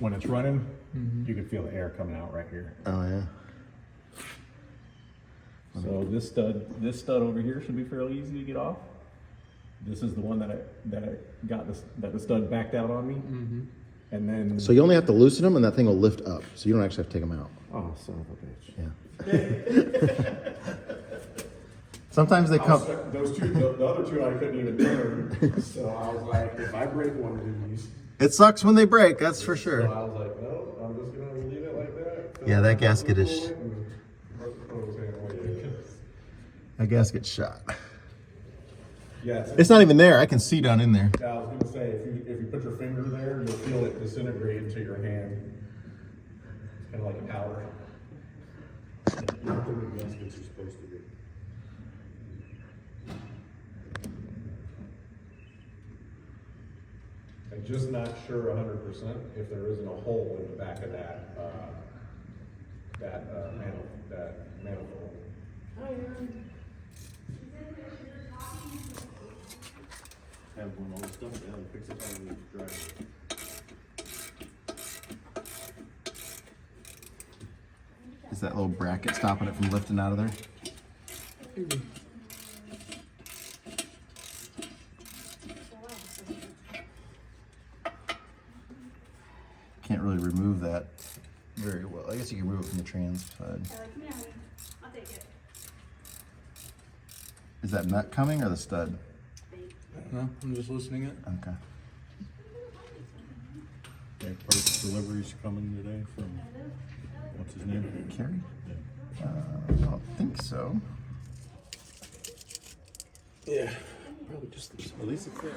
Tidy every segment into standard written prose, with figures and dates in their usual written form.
when it's running, you can feel the air coming out right here. Oh yeah. So this stud over here should be fairly easy to get off. This is the one that I got that the stud backed out on me. And then So you only have to loosen them, and that thing will lift up. So you don't actually have to take them out. oh, son of a bitch. Yeah. Sometimes they come. Those two, the other two, I couldn't even turn. So I was like, if I break one of these, It sucks when they break. That's for so sure. I was like, no, I'm just gonna leave it like that. Yeah, that gasket is. That gasket's shot. Yeah, It's not even there. I can see down in there. I was gonna say, if you put your finger there, you'll feel it disintegrate into your hand. It's kind of like a powder. Not the way gaskets are supposed to be. I'm just not sure 100% if there isn't a hole in the back of that manifold. Have one all the stuff down, fix it how we drive it. Is that little bracket stopping it from lifting out of there? Can't really remove that very well. I guess you can remove it from the trans side. I'll take it. Is that nut coming or the stud? No, I'm just listening it. Okay. Yeah, parts deliveries coming today from, what's his name? Carrie? I don't think so. Yeah, probably just At least it's there.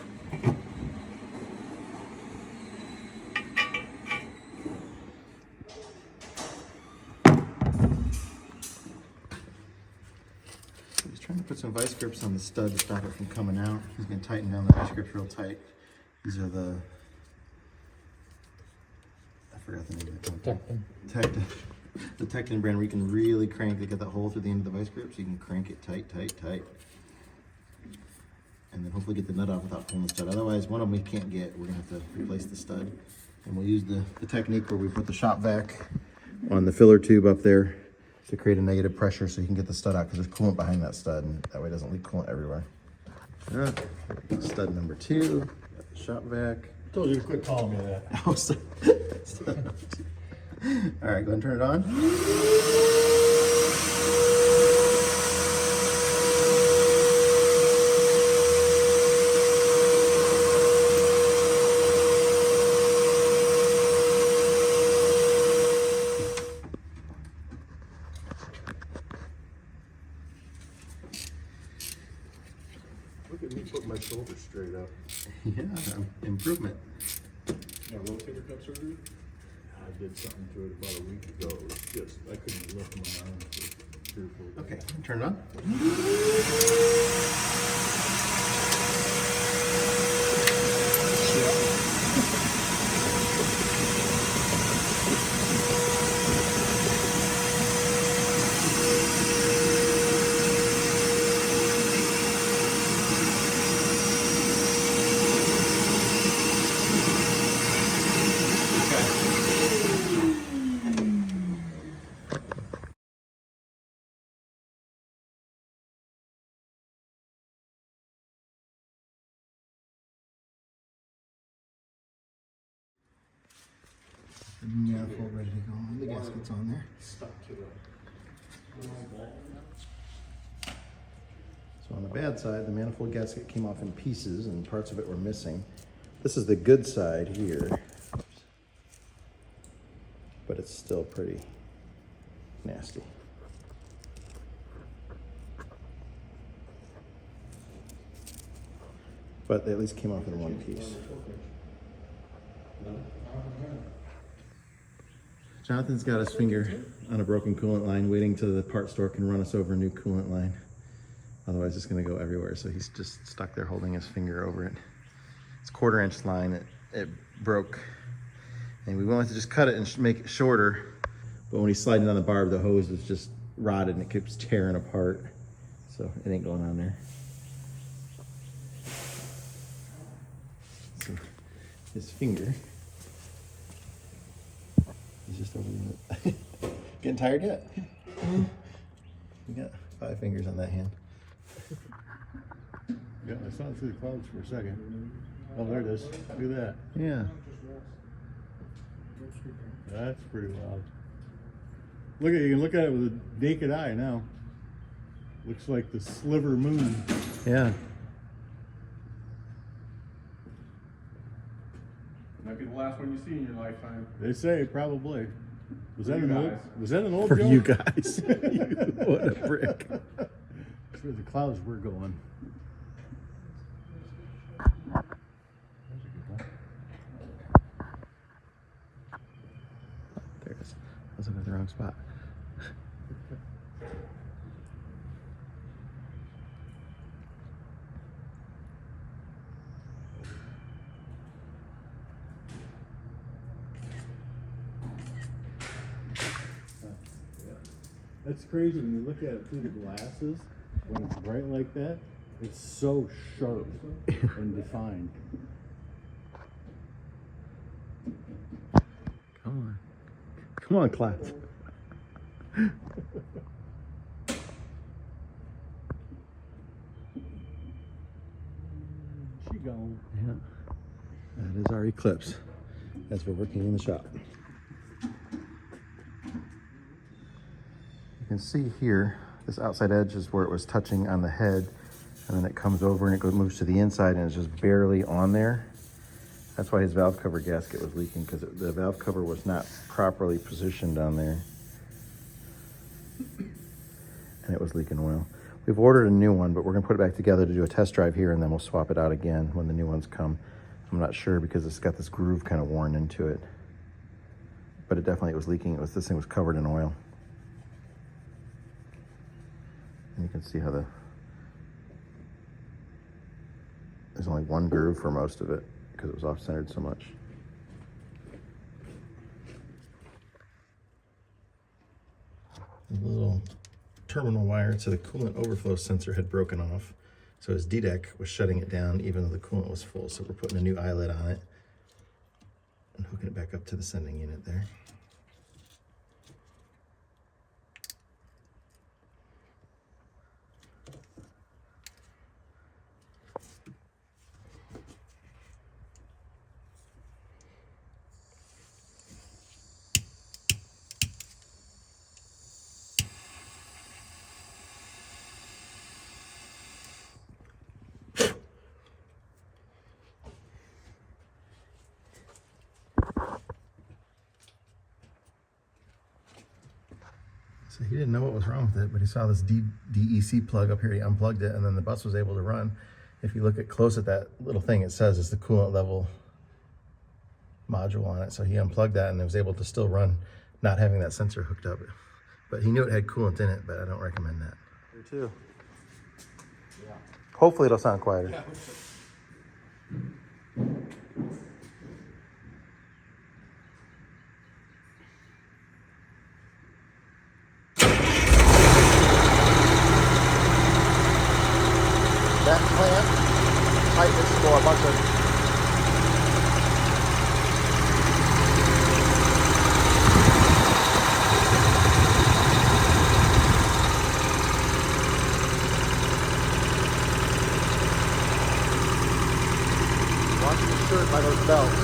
He's trying to put some vice grips on the stud to stop it from coming out. He's going to tighten down the vice grips real tight. These are the, I forgot the name of the company. Tecton. The Tecton brand where you can really crank to get that hole through the end of the vice grip, so you can crank it tight, tight, tight. And then hopefully get the nut off without pulling the stud. Otherwise, one of them we can't get. We're going to have to replace the stud. And we'll use the technique where we put the shop vac on the filler tube up there to create a negative pressure so you can get the stud out, because there's coolant behind that stud, and that way it doesn't leak coolant everywhere. Stud number 2, got the shop vac. Told you to quit calling me that. Oh, stud number 2. All right, go ahead and turn it on. Look at me putting my shoulders straight up. Yeah, improvement. Yeah, rotator cuff surgery? I did something to it about a week ago. It was just, I couldn't lift my arms for 3 or 4 days. Okay, turn it on. The manifold ready to go on. The gasket's on there. Stuck to the So on the bad side, the manifold gasket came off in pieces and parts of it were missing. This is the good side here, but it's still pretty nasty. But they at least came off in one piece. Jonathan's got his finger on a broken coolant line, waiting till the part store can run us over a new coolant line. Otherwise it's gonna go everywhere. So he's just stuck there holding his finger over it. It's 1/4 inch line, it broke. And we wanted to just cut it and make it shorter. But when he's sliding down the barb, the hose is just rotted and it keeps tearing apart. So it ain't going on there. So his finger He's just over there. Getting tired yet? You got 5 fingers on that hand. Yeah, I saw it through the clouds for a second. Oh, there it is. Look at that. Yeah. That's pretty wild. Look at, you can look at it with a naked eye now. Looks like the sliver moon. Yeah. Might be the last one you see in your lifetime. They say probably. Was that For you an old? guys. Was that an old For joke? you guys. What a brick. That's where the clouds were going. There it is. I was looking at the wrong spot. That's crazy when you look at it through the glasses. When it's bright like that, it's so sharp and defined. Come on. Come on, class. She gone. Yeah. That is our eclipse as we're working in the shop. You can see here, this outside edge is where it was touching on the head, and then it comes over and it moves to the inside and it's just barely on there. That's why his valve cover gasket was leaking, because the valve cover was not properly positioned on there. And it was leaking oil. We've ordered a new one, but we're gonna put it back together to do a test drive here, and then we'll swap it out again when the new ones come. I'm not sure because it's got this groove kind of worn into it. But it definitely was leaking. This thing was covered in oil. And you can see how there's only one groove for most of it because it was off-centered so much. The little terminal wire to the coolant overflow sensor had broken off. So his DDEC was shutting it down even though the coolant was full. So we're putting a new eyelet on it and hooking it back up to the sending unit there. So he didn't know what was wrong with it, but he saw this DEC plug up here. He unplugged it, and then the bus was able to run. If you look close at that little thing, it says it's the coolant level module on it. So he unplugged that, and it was able to still run, not having that sensor hooked up. But he knew it had coolant in it, but I don't recommend that. Here too. Yeah. Hopefully it'll sound quieter. Yeah. That clamp tightens for a bunch of watch the shirt by those belts.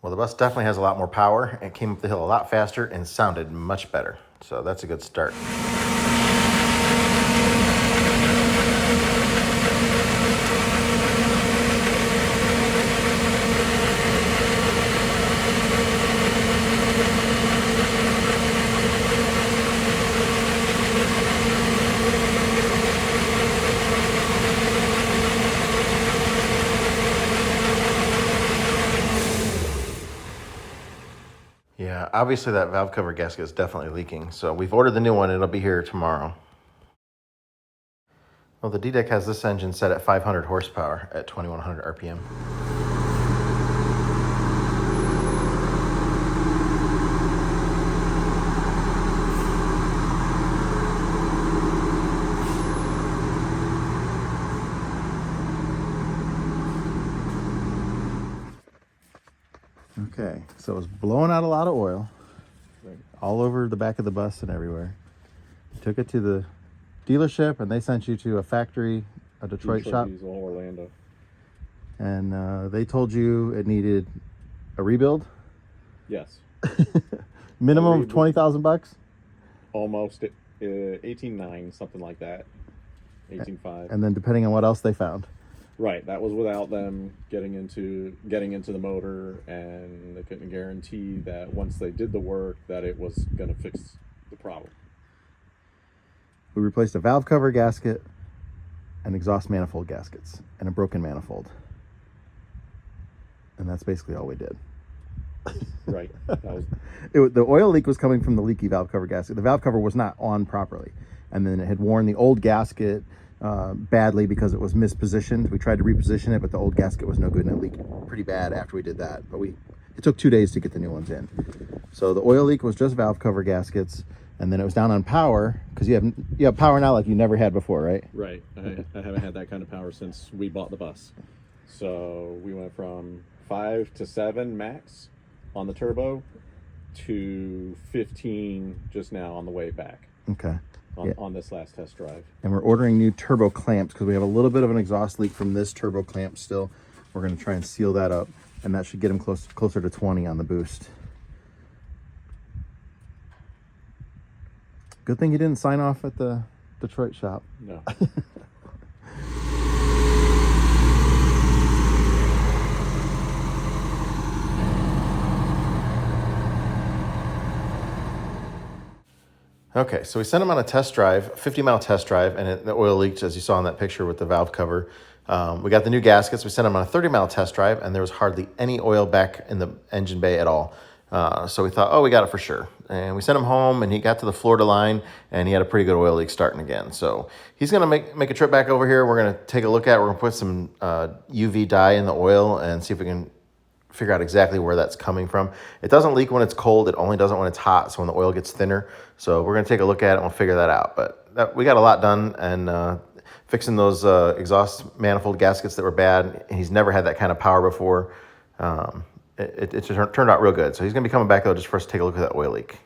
Well, the bus definitely has a lot more power. It came up the hill a lot faster and sounded much better. So that's a good start. Yeah, obviously that valve cover gasket is definitely leaking. So we've ordered the new one. It'll be here tomorrow. Well, the D-Deck has this engine set at 500 horsepower at 2100 RPM. Okay, so it was blowing out a lot of oil all over the back of the bus and everywhere. Took it to the dealership and they sent you to a factory, a Detroit shop. Diesel, Orlando. And they told you it needed a rebuild. Yes. Minimum of 20,000 bucks. Almost 18.9, something like that. 18.5. And then depending on what else they found. Right, that was without them getting into the motor, and they couldn't guarantee that once they did the work that it was going to fix the problem. We replaced a valve cover gasket, an exhaust manifold gaskets, and a broken manifold. And that's basically all we did. Right. That was The oil leak was coming from the leaky valve cover gasket. The valve cover was not on properly. And then it had worn the old gasket badly because it was mispositioned. We tried to reposition it, but the old gasket was no good, and it leaked pretty bad after we did that. But it took 2 days to get the new ones in. So the oil leak was just valve cover gaskets, and then it was down on power, because you have power now like you never had before, right? right. I haven't had that kind of power since we bought the bus. So we went from 5 to 7 max on the turbo to 15 just now on the way back. Okay. On this last test drive. And we're ordering new turbo clamps because we have a little bit of an exhaust leak from this turbo clamp still. We're going to try and seal that up, and that should get them closer to 20 on the boost. Good thing you didn't sign off at the Detroit shop. No. Okay, so we sent them on a test drive, 50-mile test drive, and the oil leaked, as you saw in that picture with the valve cover. We got the new gaskets. We sent them on a 30-mile test drive, and there was hardly any oil back in the engine bay at all. So we thought, oh, we got it for sure. And we sent him home, and he got to the Florida line, and he had a pretty good oil leak starting again. So he's going to make a trip back over here. We're going to take a look at it. We're going to put some UV dye in the oil and see if we can figure out exactly where that's coming from. It doesn't leak when it's cold. It only does it when it's hot, so when the oil gets thinner. So we're going to take a look at it and we'll figure that out. But we got a lot done, and fixing those exhaust manifold gaskets that were bad. He's never had that kind of power before. It turned out real good. So he's going to be coming back, though, just for us to take a look at that oil leak.